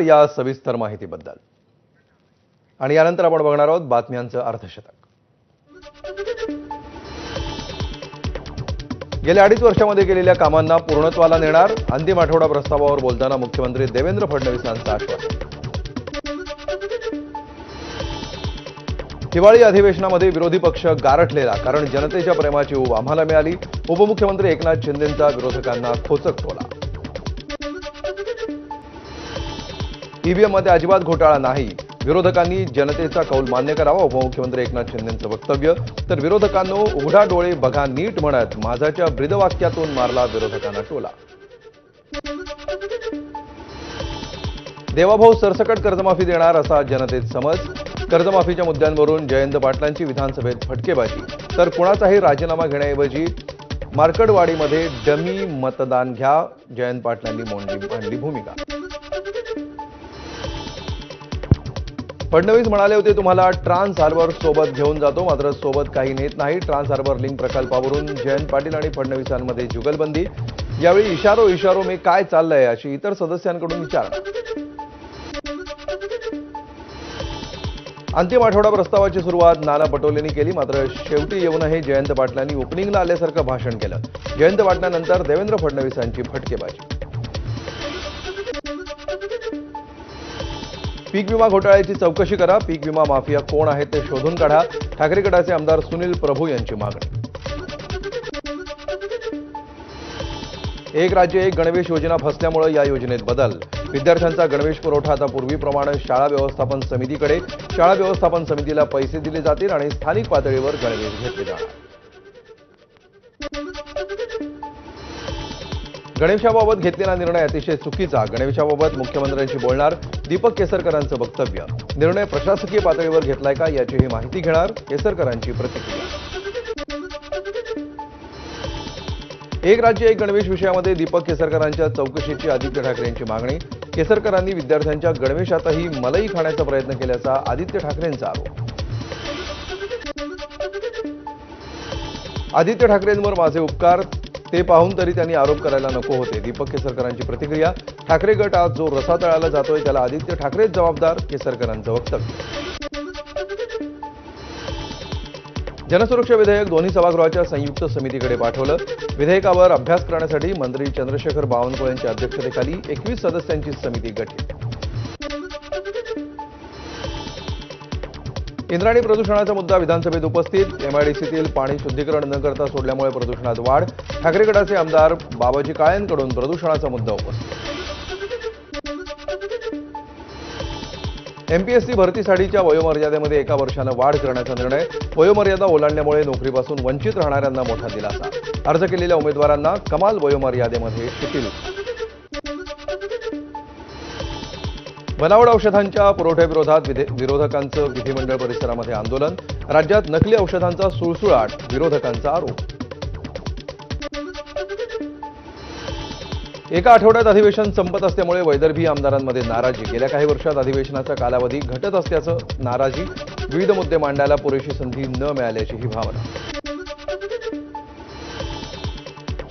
या सविस्तर माहितीबद्दल आणि यानंतर आपण बघणार आहोत बातम्यांचं अर्धशतक। गेल्या 2.5 वर्षांमध्ये केलेल्या कामांना पूर्णत्वाला नेणार, अंतिम आठवडा प्रस्तावावर बोलताना मुख्यमंत्री देवेंद्र फडणवीसांचं आश्वासन। हिवाळी अधिवेशनामध्ये विरोधी पक्ष गारठलेला, कारण जनतेच्या प्रेमाची ऊब आम्हाला मिळाली। उपमुख्यमंत्री एकनाथ शिंदेंचा विरोधकांना खोचक टोला। ईव्हीएम मध्ये अजिबात घोटाळा नाही, विरोधकांनी जनतेचा कौल मान्य करावा। उपमुख्यमंत्री एकनाथ शिंदेंचं वक्तव्य। तर विरोधकांनो उघडा डोळे बघा नीट म्हणत माझाच्या ब्रीदवाक्यातून मारला विरोधकांना टोला। देवाभाऊ सरसकट कर्जमाफी देणार असा जनतेत समज। कर्जमाफीच्या मुद्द्यांवरून जयंत पाटलांची विधानसभेत फटकेबाजी। तर कुणाचाही राजीनामा घेण्याऐवजी मार्कडवाडीमध्ये डमी मतदान घ्या, जयंत पाटलांनी मांडली भूमिका। फडणवीस म्हणाले होते तुम्हाला ट्रान्स हार्बर सोबत घेऊन जातो, मात्र सोबत काही नेत नाही। ट्रान्स हार्बर लिंक प्रकल्पावरून जयंत पाटील आणि फडणवीसांमध्ये जुगलबंदी। यावेळी इशारो में काय चाललंय अशी इतर सदस्यांकडून विचारणा। अंतिम आठवडा प्रस्तावाची सुरुवात नाना पटोलेंनी केली, मात्र शेवटी येऊनही जयंत पाटलांनी ओपनिंगला आल्यासारखं भाषण केलं। जयंत पाटलांनंतर देवेंद्र फडणवीसांची फटकेबाजी। पीक विमा घोटाळ्याची चौकशी करा, पीक विमा माफिया कोण आहे ते शोधून काढा, ठाकरे गटाचे आमदार सुनील प्रभू यांची मागणी। एक राज्य एक गणवेश योजना फसल्यामुळे या योजनेत बदल। विद्यार्थ्यांचा गणवेश पुरवठा आता पूर्वीप्रमाणे शाळा व्यवस्थापन समितीकडे। शाळा व्यवस्थापन समितीला पैसे दिले जातील आणि स्थानिक पातळीवर गणवेश घेतले जाणार। गणवेशाबाबत घेतलेला निर्णय अतिशय चुकीचा, गणवेशाबाबत मुख्यमंत्र्यांशी बोलणार, दीपक केसरकरांचं वक्तव्य। निर्णय प्रशासकीय पातळीवर घेतलाय का याचीही माहिती घेणार, केसरकरांची प्रतिक्रिया। एक राज्य एक गणवेश विषयामध्ये दीपक केसरकरांच्या चौकशीची आदित्य ठाकरेंची मागणी। केसरकरांनी विद्यार्थ्यांच्या गणवेशातही मलई खाण्याचा प्रयत्न केल्याचा आदित्य ठाकरेंचा आरोप। आदित्य ठाकरेंवर माझे उपकार, ते पाहून तरी त्यांनी आरोप करायला नको होते, दीपक केसरकरांची प्रतिक्रिया। ठाकरे गट आज जो रसातळाला जातोय त्याला आदित्य ठाकरेच जबाबदार, केसरकरांचं वक्तव्य। जनसुरक्षा विधेयक दोन्ही सभागृहाच्या संयुक्त समितीकडे पाठवलं। विधेयकावर अभ्यास करण्यासाठी मंत्री चंद्रशेखर बावनकुळेंच्या अध्यक्षतेखाली 21 सदस्यांची समिती गठीत। इंद्रायणी प्रदूषणाचा मुद्दा विधानसभेत उपस्थित। एमआयडीसीतील पाणी शुद्धीकरण न करता सोडल्यामुळे प्रदूषणात वाढ। ठाकरे गटाचे आमदार बाबाजी काळेंकडून प्रदूषणाचा मुद्दा उपस्थित। एमपीएससी भरतीसाठीच्या वयोमर्यादेमध्ये 1 वर्षानं वाढ करण्याचा निर्णय। वयोमर्यादा ओलांडल्यामुळे नोकरीपासून वंचित राहणाऱ्यांना मोठा दिलासा। अर्ज केलेल्या उमेदवारांना कमाल वयोमर्यादेमध्ये शिथिलता। बनावट औषधांच्या पुरवठ्याविरोधात विरोधकांचं विधिमंडळ परिसरामध्ये आंदोलन। राज्यात नकली औषधांचा सुळसुळाट, विरोधकांचा आरोप। एका आठवड्यात अधिवेशन संपत असल्यामुळे वैदर्भी आमदारांमध्ये नाराजी। गेल्या काही वर्षात अधिवेशनाचा कालावधी घटत असल्याचं नाराजी। विविध मुद्दे मांडायला पुरेशी संधी न मिळाल्याची ही भावना।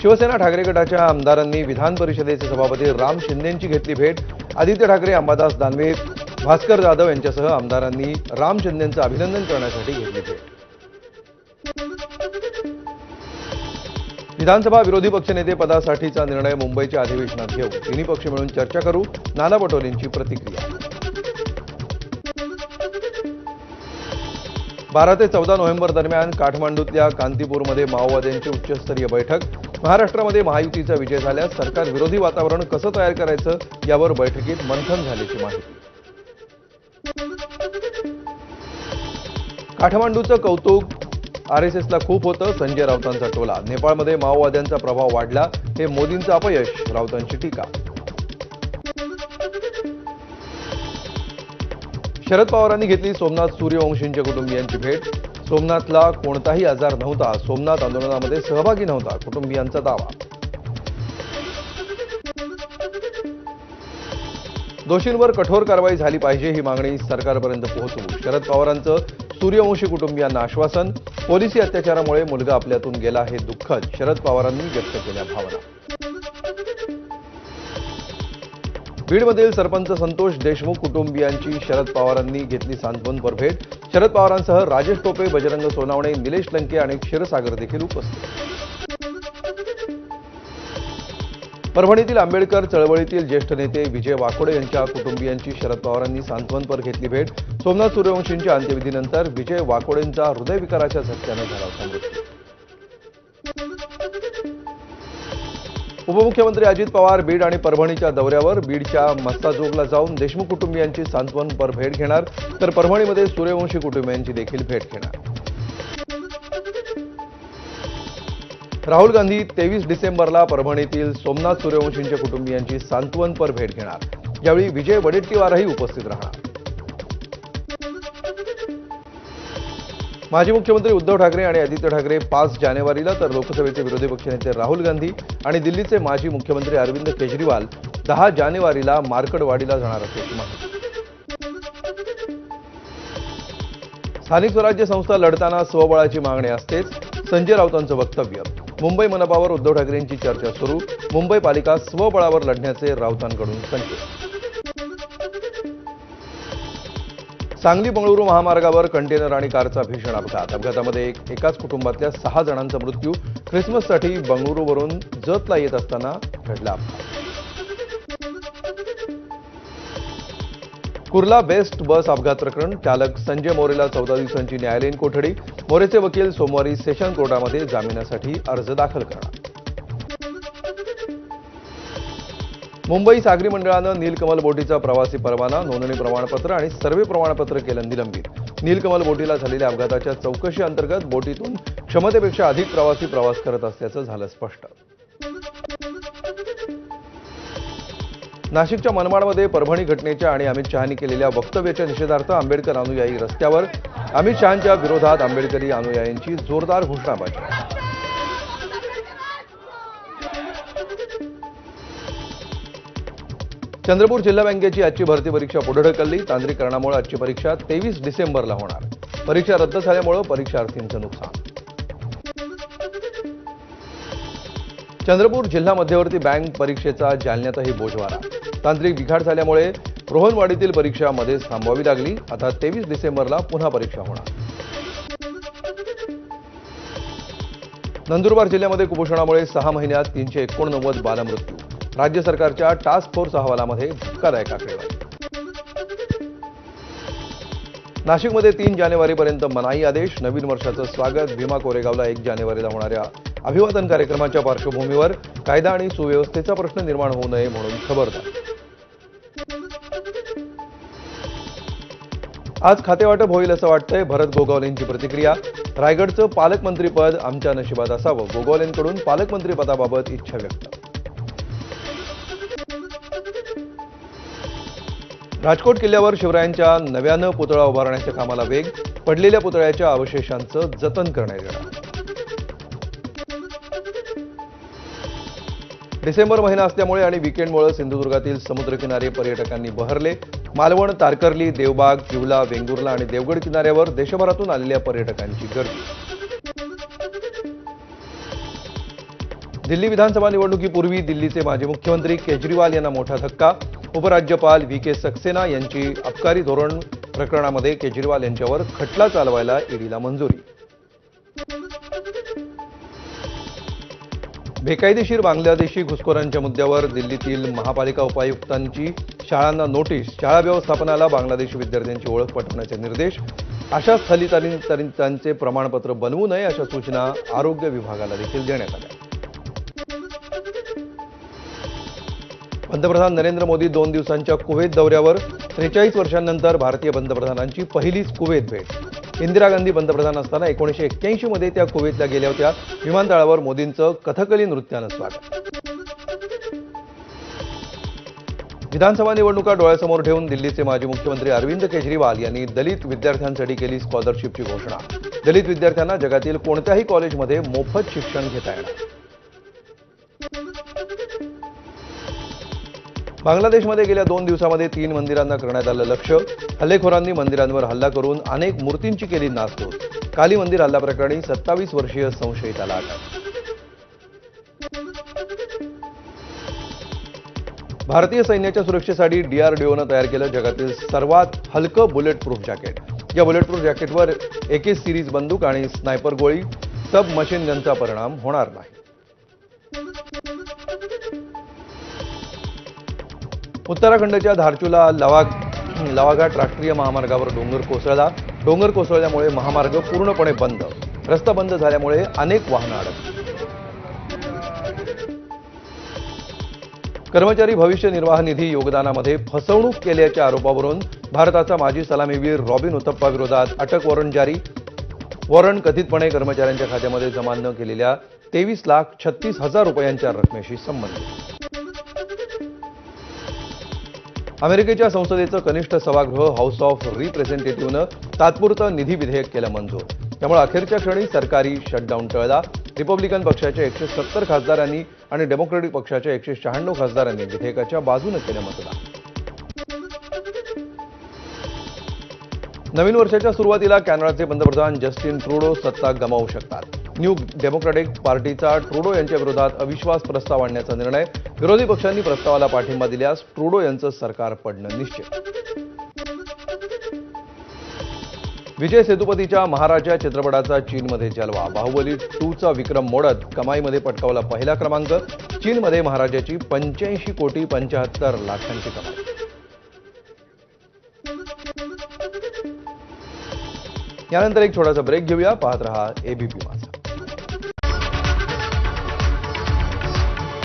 शिवसेना ठाकरे गटाच्या आमदारांनी विधान परिषदेचे सभापती राम शिंदेंची घेतली भेट। आदित्य ठाकरे, अंबादास दानवे, भास्कर जाधव यांच्यासह आमदारांनी राम शिंदेंचं अभिनंदन करण्यासाठी घेतली भेट। विधानसभा विरोधी पक्षनेते पदासाठीचा निर्णय मुंबईच्या अधिवेशनात घेऊ, तिन्ही पक्ष मिळून चर्चा करू, नाना पटोलेंची प्रतिक्रिया। 12 ते 14 नोव्हेंबर दरम्यान काठमांडूतल्या कांतीपूरमध्ये माओवाद्यांची उच्चस्तरीय बैठक। महाराष्ट्रामध्ये महायुतीचा विजय झाल्यास सरकार विरोधी वातावरण कसं तयार करायचं यावर बैठकीत मंथन झाल्याची माहिती। काठमांडूचं कौतुक आरएसएसला खूप होतं, संजय राऊतांचा टोला। नेपाळमध्ये माओवाद्यांचा प्रभाव वाढला, हे मोदींचं अपयश, राऊतांची टीका। शरद पवारांनी घेतली सोमनाथ सूर्यवंशींच्या कुटुंबियांची भेट। सोमनाथला कोणताही आजार नव्हता, सोमनाथ आंदोलनामध्ये सहभागी नव्हता, कुटुंबियांचा दावा। दोषींवर कठोर कारवाई झाली पाहिजे ही मागणी सरकारपर्यंत पोहोचवू, शरद पवारांचं सूर्यवंशी कुटुंबियांना आश्वासन। पोलिसी अत्याचारामुळे मुलगा आपल्यातून गेला हे दुःखद, शरद पवारांनी व्यक्त केल्या भावना। बीडमधील सरपंच संतोष देशमुख कुटुंबियांची शरद पवारांनी घेतली सांत्वनपर भेट. शरद पवारांसह राजेश टोपे, बजरंग सोनावणे, निलेश लंके आणि क्षीरसागर देखील उपस्थित. परभणीतील आंबेडकर चळवळीतील ज्येष्ठ नेते विजय वाकोडे यांच्या कुटुंबियांची शरद पवारांनी सांत्वनपर घेतली भेट. सोमनाथ सूर्यवंशींच्या अंत्यविधीनंतर विजय वाकोडेंचा हृदयविकाराच्या झटक्यानं झाला होता मृत्यू. उपमुख्यमंत्री अजित पवार बीड आणि परभणीच्या दौऱ्यावर. बीडच्या मस्ताजोगला जाऊन देशमुख कुटुंबियांची सांत्वनपर भेट घेणार, तर परभणीमध्ये सूर्यवंशी कुटुंबियांची देखील भेट घेणार. राहुल गांधी 23 डिसेंबरला परभणीतील सोमनाथ सूर्यवंशींच्या कुटुंबियांची सांत्वनपर भेट घेणार. यावेळी विजय वडेट्टीवारही उपस्थित राहणार. माजी मुख्यमंत्री उद्धव ठाकरे आणि आदित्य ठाकरे 5 जानेवारीला, तर लोकसभेचे विरोधी पक्षनेते राहुल गांधी आणि दिल्लीचे माजी मुख्यमंत्री अरविंद केजरीवाल 10 जानेवारीला मार्कडवाडीला जाणार असल्याची माहिती. स्थानिक स्वराज्य संस्था लढताना स्वबळाची मागणी असतेच, संजय राऊतांचं वक्तव्य. मुंबई मनपावर उद्धव ठाकरेंची चर्चा सुरू. मुंबई पालिका स्वबळावर लढण्याचे राऊतांकडून संकेत. सांगली बंगळुरू महामार्गावर कंटेनर आणि कारचा भीषण अपघात. अपघातामध्ये एकाच कुटुंबातल्या 6 जणांचा मृत्यू. ख्रिसमससाठी बंगळुरूवरून जतला येत असताना घडला अपघात. कुर्ला बेस्ट बस अपघात प्रकरण. चालक संजय मोरेला 14 दिवसांची न्यायालयीन कोठडी. मोरेचे वकील सोमवारी सेशन कोर्टामध्ये जामिनासाठी अर्ज दाखल करणार. मुंबई सागरी मंडळानं नीलकमल बोटीचा प्रवासी परवाना, नोंदणी प्रमाणपत्र आणि सर्वे प्रमाणपत्र केलं निलंबित. नीलकमल बोटीला झालेल्या अपघाताच्या चौकशी अंतर्गत बोटीतून क्षमतेपेक्षा अधिक प्रवासी प्रवास करत असल्याचं झालं स्पष्ट. नाशिकच्या मनमाडमध्ये परभणी घटनेच्या आणि अमित शहांनी केलेल्या वक्तव्याच्या निषेधार्थ आंबेडकर अनुयायी रस्त्यावर. अमित शहांच्या विरोधात आंबेडकरी अनुयायांची जोरदार घोषणाबाजी. चंद्रपूर जिल्हा बँकेची आजची भरती परीक्षा पुढे ढकलली. तांत्रिकरणामुळे आजची परीक्षा 23 डिसेंबरला होणार. परीक्षा रद्द झाल्यामुळे परीक्षार्थींचं नुकसान. चंद्रपूर जिल्हा मध्यवर्ती बँक परीक्षेचा जालन्यातही बोजवारा. तांत्रिक बिघाड झाल्यामुळे रोहनवाडीतील परीक्षा मध्येच थांबवावी लागली. आता 23 डिसेंबरला पुन्हा परीक्षा होणार. नंदुरबार जिल्ह्यामध्ये कुपोषणामुळे 6 महिन्यात 389 बालमृत्यू. राज्य सरकारच्या टास्क फोर्स अहवालामध्ये धक्कादायक आकडेवारी. नाशिकमध्ये 3 जानेवारीपर्यंत मनाई आदेश. नवीन वर्षाचं स्वागत. भीमा कोरेगावला 1 जानेवारीला होणाऱ्या अभिवादन कार्यक्रमाच्या पार्श्वभूमीवर कायदा आणि सुव्यवस्थेचा प्रश्न निर्माण होऊ नये म्हणून खबरदारी. आज खातेवाटप होईल असं वाटतंय. भरत गोगावलेंची प्रतिक्रिया. रायगडचं पालकमंत्रीपद आमच्या नशिबात असावं. गोगावलेंकडून पालकमंत्रीपदाबाबत इच्छा व्यक्त. राजकोट किल्ल्यावर शिवरायांच्या नव्यानं पुतळा उभारण्याच्या कामाला वेग. पडलेल्या पुतळ्याच्या अवशेषांचं जतन करण्यात येणार. डिसेंबर महिना असल्यामुळे आणि वीकेंडमुळे सिंधुदुर्गातील समुद्रकिनारे पर्यटकांनी बहरले. मालवण, तारकर्ली, देवबाग, किवला, वेंगुर्ला आणि देवगड किनाऱ्यावर देशभरातून आलेल्या पर्यटकांची गर्दी. दिल्ली विधानसभा निवडणुकीपूर्वी दिल्लीचे माजी मुख्यमंत्री केजरीवाल यांना मोठा धक्का. उपराज्यपाल व्ही.के. सक्सेना यांची अबकारी धोरण प्रकरणामध्ये केजरीवाल यांच्यावर खटला चालवायला ईडीला मंजुरी. बेकायदेशीर बांगलादेशी घुसखोरांच्या मुद्द्यावर दिल्लीतील महापालिका उपायुक्तांची शाळांना नोटीस. शाळा व्यवस्थापनाला बांगलादेशी विद्यार्थ्यांची ओळख पटवण्याचे निर्देश. अशा स्थलांतरितांचे प्रमाणपत्र बनवू नये अशा सूचना आरोग्य विभागाला देखील देण्यात आल्या. पंतप्रधान नरेंद्र मोदी 2 दिवसांच्या कुवेत दौऱ्यावर. 43 वर्षांनंतर भारतीय पंतप्रधानांची पहिलीच कुवेत भेट. इंदिरा गांधी पंतप्रधान असताना 1981 मध्ये त्या कुवेतला गेल्या होत्या. विमानतळावर मोदींचं कथकली नृत्यानं स्वागत. विधानसभा निवडणुका डोळ्यासमोर ठेवून दिल्लीचे माजी मुख्यमंत्री अरविंद केजरीवाल यांनी दलित विद्यार्थ्यांसाठी केली स्कॉलरशिपची घोषणा. दलित विद्यार्थ्यांना जगातील कोणत्याही कॉलेजमध्ये मोफत शिक्षण घेता येणार. बांगलादेशमध्ये गेल्या 2 दिवसांमध्ये 3 मंदिरांना करण्यात आलं लक्ष्य. हल्लेखोरांनी मंदिरांवर हल्ला करून अनेक मूर्तींची केली नासधूस. काली मंदिर हल्ला प्रकरणी 27 वर्षीय संशयिताला अटक. भारतीय सैन्याच्या सुरक्षेसाठी डीआरडीओनं तयार केलं जगातील सर्वात हलकं बुलेट प्रूफ जॅकेट. या बुलेट प्रूफ जॅकेटवर AK सिरीज बंदूक आणि स्नायपर गोळी, सब मशीन गनचा परिणाम होणार नाही. उत्तराखंडच्या धारचूला लवाघाट राष्ट्रीय महामार्गावर डोंगर कोसळल्यामुळे महामार्ग पूर्णपणे बंद. रस्ता बंद झाल्यामुळे अनेक वाहनं अडकली. कर्मचारी भविष्य निर्वाह निधी योगदानामध्ये फसवणूक केल्याच्या आरोपावरून भारताचा माजी सलामीवीर रॉबिन उथप्पा विरोधात अटक वॉरंट जारी. वॉरंट कथितपणे कर्मचाऱ्यांच्या खात्यामध्ये जमा न केलेल्या 23,36,000 रुपयांच्या रकमेशी संबंधित. अमेरिकेच्या संसदेचं कनिष्ठ सभागृह हाऊस ऑफ रिप्रेझेंटेटिव्हनं तात्पुरतं निधी विधेयक केलं मंजूर. त्यामुळे अखेरच्या क्षणी सरकारी शटडाऊन टळला. रिपब्लिकन पक्षाच्या 170 खासदारांनी आणि डेमोक्रॅटिक पक्षाच्या 196 खासदारांनी विधेयकाच्या बाजूने केलं मतदान. नवीन वर्षाच्या सुरुवातीला कॅनडाचे पंतप्रधान जस्टिन ट्रूडो सत्ता गमावू शकतात. न्यू डेमोक्रॅटिक पार्टीचा ट्रूडो यांच्या विरोधात अविश्वास प्रस्ताव आणण्याचा निर्णय. विरोधी पक्षांनी प्रस्तावाला पाठिंबा दिल्यास ट्रूडो यांचं सरकार पडणं निश्चित. विजय सेतुपतीच्या महाराजा चित्रपटाचा चीनमध्ये जलवा. बाहुबली 2चा विक्रम मोडत कमाईमध्ये पटकावला पहिला क्रमांक. चीनमध्ये महाराजाची 85,75,00,000 कमाई. यानंतर एक छोटासा ब्रेक घेऊया. पाहत रहा ABP.